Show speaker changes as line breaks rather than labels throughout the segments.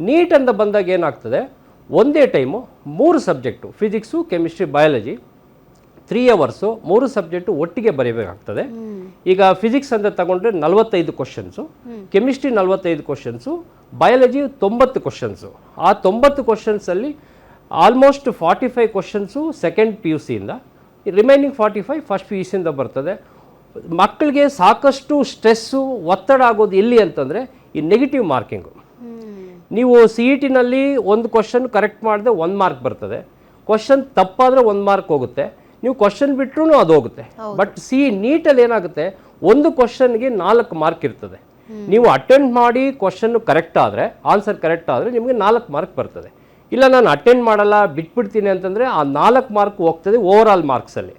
Neat ಅಂತ ಬಂದಾಗ ಏನಾಗ್ತದೆ, ಒಂದೇ time 3 subject physics, chemistry, biology 3 hours 3 subject ಒಟ್ಟಿಗೆ ಬರೀಬೇಕಾಗ್ತದೆ. ಈಗ ಫಿಸಿಕ್ಸ್ ಅಂತ ತಗೊಂಡ್ರೆ 45 questions, chemistry 45 questions, biology 90 questions. ಆ 90 ಕ್ವಶನ್ಸಲ್ಲಿ ಆಲ್ಮೋಸ್ಟ್ 45 ಕ್ವಶನ್ಸು ಸೆಕೆಂಡ್ PUC ಇಂದ, ರಿಮೈನಿಂಗ್ 45 ಫಸ್ಟ್ PUC ಇಂದ ಬರ್ತದೆ. ಮಕ್ಕಳಿಗೆ ಸಾಕಷ್ಟು ಸ್ಟ್ರೆಸ್ಸು, ಒತ್ತಡ ಆಗೋದು ಎಲ್ಲಿ ಅಂತಂದರೆ ಈ ನೆಗೆಟಿವ್ ಮಾರ್ಕಿಂಗು. ನೀವು CET-ನಲ್ಲಿ ಒಂದು ಕ್ವಶನ್ ಕರೆಕ್ಟ್ ಮಾಡಿದ್ರೆ 1 ಮಾರ್ಕ್ ಬರ್ತದೆ, ಕ್ವಶನ್ ತಪ್ಪಾದರೆ 1 ಮಾರ್ಕ್ ಹೋಗುತ್ತೆ, ನೀವು ಕ್ವಶನ್ ಬಿಟ್ಟರೂ ಅದು ಹೋಗುತ್ತೆ. ಬಟ್ ನೀಟಲ್ಲಿ ಏನಾಗುತ್ತೆ, ಒಂದು ಕ್ವಶನ್ಗೆ 4 ಮಾರ್ಕ್ ಇರ್ತದೆ. ನೀವು ಅಟೆಂಡ್ ಮಾಡಿ ಕ್ವಶನ್ ಕರೆಕ್ಟ್ ಆದರೆ, ಆನ್ಸರ್ ಕರೆಕ್ಟ್ ಆದರೆ ನಿಮಗೆ 4 ಮಾರ್ಕ್ ಬರ್ತದೆ. ಇಲ್ಲ ನಾನು ಅಟೆಂಡ್ ಮಾಡಲ್ಲ ಬಿಟ್ಬಿಡ್ತೀನಿ ಅಂತಂದರೆ ಆ 4 ಮಾರ್ಕ್ ಹೋಗ್ತದೆ ಓವರ್ ಆಲ್ ಮಾರ್ಕ್ಸಲ್ಲಿ.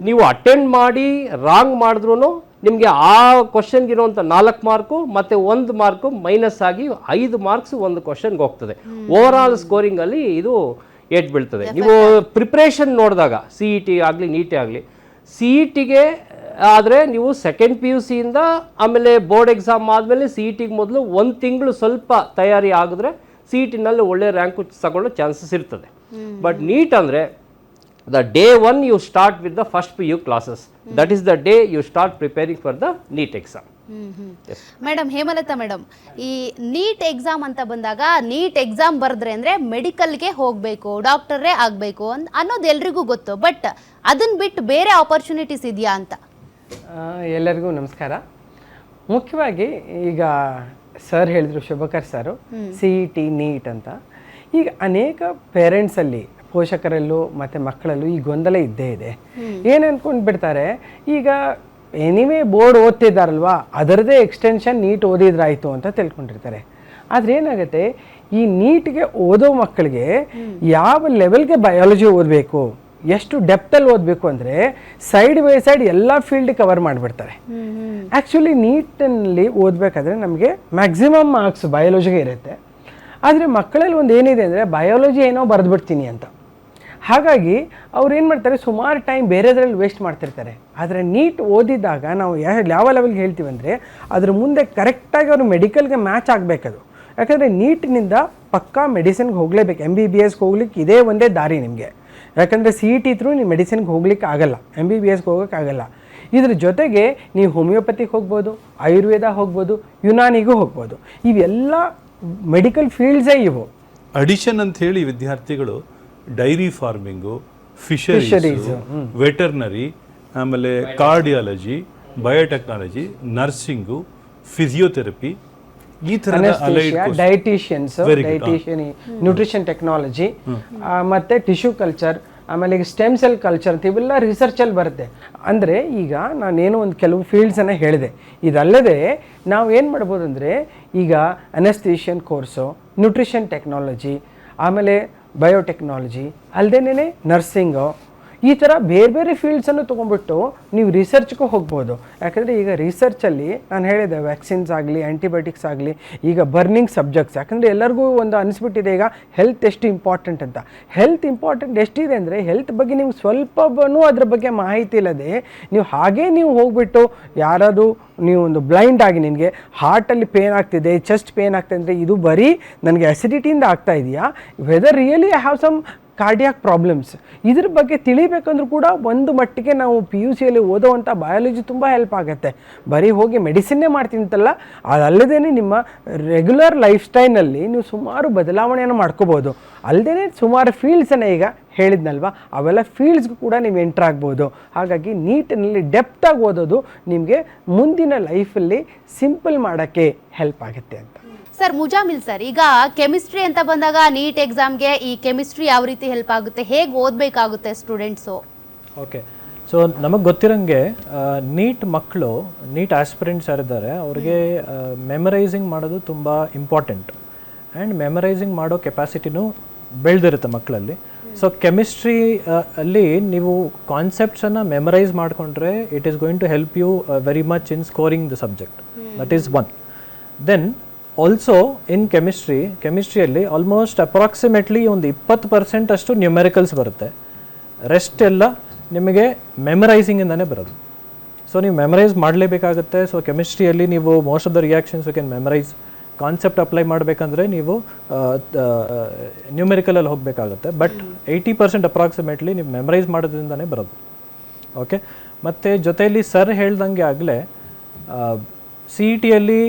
ನೀವು ಅಟೆಂಡ್ ಮಾಡಿ ರಾಂಗ್ ಮಾಡಿದ್ರೂ ನಿಮಗೆ ಆ ಕ್ವಶನ್ಗಿರುವಂಥ 4 ಮಾರ್ಕು ಮತ್ತು 1 ಮಾರ್ಕು ಮೈನಸ್ ಆಗಿ 5 ಮಾರ್ಕ್ಸ್ ಒಂದು ಕ್ವಶನ್ಗೆ ಹೋಗ್ತದೆ. ಓವರ್ ಆಲ್ ಸ್ಕೋರಿಂಗಲ್ಲಿ ಇದು ಏಟ್ ಬೀಳ್ತದೆ. ನೀವು ಪ್ರಿಪ್ರೇಷನ್ ನೋಡಿದಾಗ CET ಆಗಲಿ ನೀಟೇ ಆಗಲಿ, CET-ಗೆ ಆದರೆ ನೀವು ಸೆಕೆಂಡ್ PUC ಇಂದ ಆಮೇಲೆ ಬೋರ್ಡ್ ಎಕ್ಸಾಮ್ ಆದಮೇಲೆ CET-ಗೆ ಮೊದಲು 1 ತಿಂಗಳು ಸ್ವಲ್ಪ ತಯಾರಿ ಆಗಿದ್ರೆ CET-ನಲ್ಲಿ ಒಳ್ಳೆ ರ್ಯಾಂಕು ತಗೊಳ್ಳೋ ಚಾನ್ಸಸ್ ಇರ್ತದೆ. ಬಟ್ ನೀಟ್ ಅಂದರೆ the day 1 you start with the first PU classes. That is the day you start preparing for the NEET exam.
Madam, Hemalatha madam, ಈ ನೀಟ್ ಎಕ್ಸಾಮ್ ಅಂತ ಬಂದಾಗ ನೀಟ್ ಎಕ್ಸಾಮ್ ಬರೆದ್ರೆ ಅಂದರೆ ಮೆಡಿಕಲ್ಗೆ ಹೋಗಬೇಕು, ಡಾಕ್ಟರೇ ಆಗಬೇಕು ಅನ್ನೋದು ಎಲ್ರಿಗೂ ಗೊತ್ತು. ಬಟ್ ಅದನ್ನು ಬಿಟ್ಟು ಬೇರೆ ಆಪರ್ಚುನಿಟೀಸ್ ಇದೆಯಾ ಅಂತ?
ಎಲ್ಲರಿಗೂ ನಮಸ್ಕಾರ. ಮುಖ್ಯವಾಗಿ ಈಗ ಸರ್ ಹೇಳಿದ್ರು, ಶುಭಕರ್ ಸರು, CET ನೀಟ್ ಅಂತ. ಈಗ ಅನೇಕ ಪೇರೆಂಟ್ಸಲ್ಲಿ, ಪೋಷಕರಲ್ಲೂ ಮತ್ತು ಮಕ್ಕಳಲ್ಲೂ ಈ ಗೊಂದಲ ಇದ್ದೇ ಇದೆ. ಏನು ಅಂದ್ಕೊಂಡು ಬಿಡ್ತಾರೆ, ಈಗ ಎನಿವೇ ಬೋರ್ಡ್ ಓದ್ತಿದ್ದಾರಲ್ವಾ ಅದರದೇ ಎಕ್ಸ್ಟೆನ್ಷನ್ ನೀಟ್ ಓದಿದ್ರಾಯಿತು ಅಂತ ತಿಳ್ಕೊಂಡಿರ್ತಾರೆ. ಆದರೆ ಏನಾಗುತ್ತೆ, ಈ ನೀಟ್ಗೆ ಓದೋ ಮಕ್ಕಳಿಗೆ ಯಾವ ಲೆವೆಲ್ಗೆ ಬಯಾಲಜಿ ಓದಬೇಕು, ಎಷ್ಟು ಡೆಪ್ತಲ್ಲಿ ಓದಬೇಕು ಅಂದರೆ ಸೈಡ್ ಬೈ ಸೈಡ್ ಎಲ್ಲ ಫೀಲ್ಡ್ ಕವರ್ ಮಾಡಿಬಿಡ್ತಾರೆ. ಆ್ಯಕ್ಚುಲಿ ನೀಟಲ್ಲಿ ಓದಬೇಕಾದ್ರೆ ನಮಗೆ ಮ್ಯಾಕ್ಸಿಮಮ್ ಮಾರ್ಕ್ಸ್ ಬಯಾಲಜಿಗೆ ಇರುತ್ತೆ. ಆದರೆ ಮಕ್ಕಳಲ್ಲಿ ಒಂದು ಏನಿದೆ ಅಂದರೆ ಬಯಾಲಜಿ ಏನೋ ಬರೆದ್ಬಿಡ್ತೀನಿ ಅಂತ. ಹಾಗಾಗಿ ಅವ್ರು ಏನು ಮಾಡ್ತಾರೆ, ಸುಮಾರು ಟೈಮ್ ಬೇರೆದ್ರಲ್ಲಿ ವೇಸ್ಟ್ ಮಾಡ್ತಿರ್ತಾರೆ. ಆದರೆ ನೀಟ್ ಓದಿದಾಗ ನಾವು ಯಾವ ಲೆವೆಲ್ಗೆ ಹೇಳ್ತೀವಿ ಅಂದರೆ ಅದ್ರ ಮುಂದೆ ಕರೆಕ್ಟಾಗಿ ಅವರು ಮೆಡಿಕಲ್ಗೆ ಮ್ಯಾಚ್ ಆಗಬೇಕದು. ಯಾಕಂದರೆ ನೀಟ್ನಿಂದ ಪಕ್ಕಾ ಮೆಡಿಸಿನ್ಗೆ ಹೋಗಲೇಬೇಕು. MBBSಗೆ ಹೋಗ್ಲಿಕ್ಕೆ ಇದೇ ಒಂದೇ ದಾರಿ ನಿಮಗೆ. ಯಾಕಂದರೆ CET ಥ್ರೂ ನೀವು ಮೆಡಿಸಿನ್ಗೆ ಹೋಗ್ಲಿಕ್ಕೆ ಆಗಲ್ಲ, MBBSಗೆ ಹೋಗೋಕ್ಕಾಗಲ್ಲ. ಇದ್ರ ಜೊತೆಗೆ ನೀವು ಹೋಮಿಯೋಪತಿಗೆ ಹೋಗ್ಬೋದು, ಆಯುರ್ವೇದ ಹೋಗ್ಬೋದು, ಯುನಾನಿಗೂ ಹೋಗ್ಬೋದು. ಇವೆಲ್ಲ ಮೆಡಿಕಲ್ ಫೀಲ್ಡ್ಸೇ ಇವು.
ಅಡಿಷನ್ ಅಂತ ಹೇಳಿ ವಿದ್ಯಾರ್ಥಿಗಳು ಡೈರಿ ಫಾರ್ಮಿಂಗು, ಫಿಶರೀಸ್, ವೆಟರ್ನರಿ, ಆಮೇಲೆ ಕಾರ್ಡಿಯಾಲಜಿ, ಬಯೋಟೆಕ್ನಾಲಜಿ, ನರ್ಸಿಂಗು, ಫಿಸಿಯೋಥೆರಪಿ, ಈ ಥರದ
ಡೈಟಿಷಿಯನ್ಸ್, ನ್ಯೂಟ್ರಿಷನ್ ಟೆಕ್ನಾಲಜಿ, ಮತ್ತು ಟಿಶ್ಯೂ ಕಲ್ಚರ್, ಆಮೇಲೆ ಈಗ ಸ್ಟೆಮ್ ಸೆಲ್ ಕಲ್ಚರ್ ಅಂತ ಇವೆಲ್ಲ ರಿಸರ್ಚಲ್ಲಿ ಬರುತ್ತೆ. ಅಂದರೆ ಈಗ ನಾನೇನೋ ಒಂದು ಕೆಲವು ಫೀಲ್ಡ್ಸನ್ನು ಹೇಳಿದೆ. ಇದಲ್ಲದೆ ನಾವು ಏನು ಮಾಡ್ಬೋದು ಅಂದರೆ ಈಗ ಅನೆಸ್ಥಿಷಿಯನ್ ಕೋರ್ಸು, ನ್ಯೂಟ್ರಿಷನ್ ಟೆಕ್ನಾಲಜಿ, ಆಮೇಲೆ ಬಯೋಟೆಕ್ನಾಲಜಿ, ಅಲ್ಲದೇನೆ ನರ್ಸಿಂಗು, ಈ ಥರ ಬೇರೆ ಬೇರೆ ಫೀಲ್ಡ್ಸನ್ನು ತೊಗೊಂಡ್ಬಿಟ್ಟು ನೀವು ರಿಸರ್ಚ್ಗೂ ಹೋಗ್ಬೋದು. ಯಾಕಂದರೆ ಈಗ ರಿಸರ್ಚಲ್ಲಿ ನಾನು ಹೇಳಿದೆ, ವ್ಯಾಕ್ಸಿನ್ಸ್ ಆಗಲಿ, ಆ್ಯಂಟಿಬಯೋಟಿಕ್ಸ್ ಆಗಲಿ, ಈಗ ಬರ್ನಿಂಗ್ ಸಬ್ಜೆಕ್ಟ್ಸ್. ಯಾಕಂದರೆ ಎಲ್ಲರಿಗೂ ಒಂದು ಅನಿಸ್ಬಿಟ್ಟಿದೆ ಈಗ ಹೆಲ್ತ್ ಎಷ್ಟು ಇಂಪಾರ್ಟೆಂಟ್ ಅಂತ. ಹೆಲ್ತ್ ಇಂಪಾರ್ಟೆಂಟ್ ಎಷ್ಟಿದೆ ಅಂದರೆ ಹೆಲ್ತ್ ಬಗ್ಗೆ ನಿಮ್ಗೆ ಸ್ವಲ್ಪನೂ ಅದ್ರ ಬಗ್ಗೆ ಮಾಹಿತಿ ಇಲ್ಲದೆ ನೀವು ಹಾಗೇ ನೀವು ಹೋಗ್ಬಿಟ್ಟು ಯಾರಾದರೂ ನೀವು ಒಂದು ಬ್ಲೈಂಡ್ ಆಗಿ ನಿನಗೆ ಹಾರ್ಟಲ್ಲಿ ಪೇನ್ ಆಗ್ತಿದೆ, ಚೆಸ್ಟ್ ಪೇನ್ ಆಗ್ತಿದೆ ಅಂದರೆ ಇದು ಬರೀ ನನಗೆ ಅಸಿಡಿಟಿಯಿಂದ ಆಗ್ತಾ ಇದೆಯಾ, whether really I have some cardiac problems, ಇದ್ರ ಬಗ್ಗೆ ತಿಳಿಬೇಕಂದ್ರೂ ಕೂಡ ಒಂದು ಮಟ್ಟಿಗೆ ನಾವು PUCಯಲ್ಲಿ ಓದೋವಂಥ ಬಯಾಲಜಿ ತುಂಬ ಹೆಲ್ಪ್ ಆಗುತ್ತೆ. ಬರೀ ಹೋಗಿ ಮೆಡಿಸಿನ್ನೇ ಮಾಡ್ತಿಂತಲ್ಲ, ಅದಲ್ಲದೇ ನಿಮ್ಮ ರೆಗ್ಯುಲರ್ ಲೈಫ್ ಸ್ಟೈಲ್ನಲ್ಲಿ ನೀವು ಸುಮಾರು ಬದಲಾವಣೆಯನ್ನು ಮಾಡ್ಕೋಬೋದು. ಅಲ್ಲದೇ ಸುಮಾರು ಫೀಲ್ಡ್ಸನ್ನು ಈಗ ಹೇಳಿದ್ನಲ್ವ, ಅವೆಲ್ಲ ಫೀಲ್ಡ್ಸ್ಗೂ ಕೂಡ ನೀವು ಎಂಟ್ರ್ ಆಗ್ಬೋದು. ಹಾಗಾಗಿ ನೀಟಿನಲ್ಲಿ ಡೆಪ್ತಾಗಿ ಓದೋದು ನಿಮಗೆ ಮುಂದಿನ ಲೈಫಲ್ಲಿ ಸಿಂಪಲ್ ಮಾಡೋಕ್ಕೆ ಹೆಲ್ಪ್ ಆಗುತ್ತೆ ಅಂತ.
ಸರ್, ಮುಜಾಮಿಲ್ ಸರ್, ಈಗ ಕೆಮಿಸ್ಟ್ರಿ ಅಂತ ಬಂದಾಗ ನೀಟ್ ಎಕ್ಸಾಮ್ಗೆ ಈ ಕೆಮಿಸ್ಟ್ರಿ ಯಾವ ರೀತಿ ಹೆಲ್ಪ್ ಆಗುತ್ತೆ, ಹೇಗೆ ಓದಬೇಕಾಗುತ್ತೆ ಸ್ಟೂಡೆಂಟ್ಸು?
ಓಕೆ, ಸೊ ನಮಗೆ ಗೊತ್ತಿರೋಂಗೆ ನೀಟ್ ಮಕ್ಕಳು, ನೀಟ್ ಆಸ್ಪಿರೆಂಟ್ಸ್ ಯಾರಿದ್ದಾರೆ ಅವ್ರಿಗೆ ಮೆಮರೈಸಿಂಗ್ ಮಾಡೋದು ತುಂಬ ಇಂಪಾರ್ಟೆಂಟ್. ಆ್ಯಂಡ್ ಮೆಮರೈಸಿಂಗ್ ಮಾಡೋ ಕೆಪಾಸಿಟಿನೂ ಬೆಳೆದಿರುತ್ತೆ ಮಕ್ಕಳಲ್ಲಿ. ಸೊ ಕೆಮಿಸ್ಟ್ರಿ ಅಲ್ಲಿ ನೀವು ಕಾನ್ಸೆಪ್ಟ್ಸನ್ನು ಮೆಮರೈಸ್ ಮಾಡಿಕೊಂಡ್ರೆ it is going to help you very much in scoring the subject. That is one. Then also in ಕೆಮಿಸ್ಟ್ರಿಯಲ್ಲಿ ಆಲ್ಮೋಸ್ಟ್ ಅಪ್ರಾಕ್ಸಿಮೇಟ್ಲಿ ಒಂದು 20% ಅಷ್ಟು ನ್ಯೂಮೆರಿಕಲ್ಸ್ ಬರುತ್ತೆ. ರೆಸ್ಟ್ ಎಲ್ಲ ನಿಮಗೆ ಮೆಮರೈಸಿಂಗಿಂದನೇ ಬರೋದು. ಸೊ ನೀವು ಮೆಮರೈಸ್ ಮಾಡಲೇಬೇಕಾಗುತ್ತೆ. ಸೊ ಕೆಮಿಸ್ಟ್ರಿಯಲ್ಲಿ ನೀವು most of the reactions you can memorise, concept apply ಮಾಡಬೇಕಂದ್ರೆ ನೀವು ನ್ಯೂಮೆರಿಕಲಲ್ಲಿ ಹೋಗಬೇಕಾಗುತ್ತೆ. ಬಟ್ 80% ಅಪ್ರಾಕ್ಸಿಮೇಟ್ಲಿ ನೀವು ಮೆಮರೈಸ್ ಮಾಡೋದ್ರಿಂದನೇ ಬರೋದು. ಓಕೆ, ಮತ್ತು ಜೊತೆಯಲ್ಲಿ ಸರ್ ಹೇಳ್ದಂಗೆ ಆಗಲೇ ಸಿ ಇ ಟಿಯಲ್ಲಿ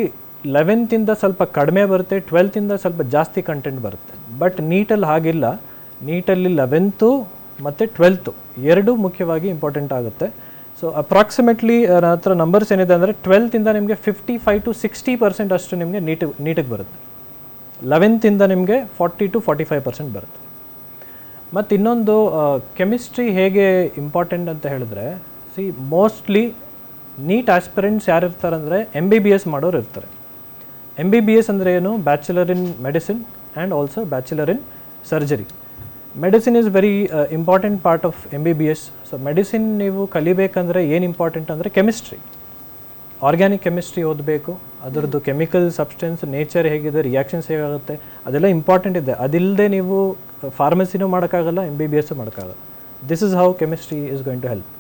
11th ಸ್ವಲ್ಪ ಕಡಿಮೆ ಬರುತ್ತೆ, 12th ಸ್ವಲ್ಪ ಜಾಸ್ತಿ ಕಂಟೆಂಟ್ ಬರುತ್ತೆ. ಬಟ್ ನೀಟಲ್ಲಿ ಹಾಗಿಲ್ಲ. ನೀಟಲ್ಲಿ 11th ಮತ್ತು 12th ಎರಡೂ ಮುಖ್ಯವಾಗಿ ಇಂಪಾರ್ಟೆಂಟ್ ಆಗುತ್ತೆ. ಸೊ ಅಪ್ರಾಕ್ಸಿಮೇಟ್ಲಿ ನನ್ನ ಹತ್ರ ನಂಬರ್ಸ್ ಏನಿದೆ ಅಂದರೆ 12th ನಿಮಗೆ 55 to 60% ಅಷ್ಟು ನಿಮಗೆ ನೀಟಿಗೆ ಬರುತ್ತೆ. 11th ನಿಮಗೆ 40 to 45% ಬರುತ್ತೆ. ಮತ್ತು ಇನ್ನೊಂದು ಕೆಮಿಸ್ಟ್ರಿ ಹೇಗೆ ಇಂಪಾರ್ಟೆಂಟ್ ಅಂತ ಹೇಳಿದ್ರೆ, ಮೋಸ್ಟ್ಲಿ ನೀಟ್ ಆಸ್ಪಿರೆಂಟ್ಸ್ ಯಾರು ಇರ್ತಾರೆ ಅಂದರೆ MBBS ಮಾಡೋರು ಇರ್ತಾರೆ. MBBS ಅಂದರೆ ಏನು? Bachelor in medicine and also bachelor in surgery. Medicine is very important part of MBBS. So medicine ನೀವು ಕಲಿಬೇಕಂದ್ರೆ ಏನು ಇಂಪಾರ್ಟೆಂಟ್ ಅಂದರೆ ಕೆಮಿಸ್ಟ್ರಿ, ಆರ್ಗ್ಯಾನಿಕ್ ಕೆಮಿಸ್ಟ್ರಿ ಓದಬೇಕು. ಅದರದ್ದು ಕೆಮಿಕಲ್ ಸಬ್ಸ್ಟೆನ್ಸ್ ನೇಚರ್ ಹೇಗಿದೆ, ರಿಯಾಕ್ಷನ್ಸ್ ಹೇಗಾಗುತ್ತೆ, ಅದೆಲ್ಲ ಇಂಪಾರ್ಟೆಂಟ್ ಇದೆ. ಅದಿಲ್ಲದೆ ನೀವು ಫಾರ್ಮಸಿನೂ ಮಾಡೋಕ್ಕಾಗಲ್ಲ, MBBS ಮಾಡೋಕ್ಕಾಗಲ್ಲ. This is how chemistry is going to help.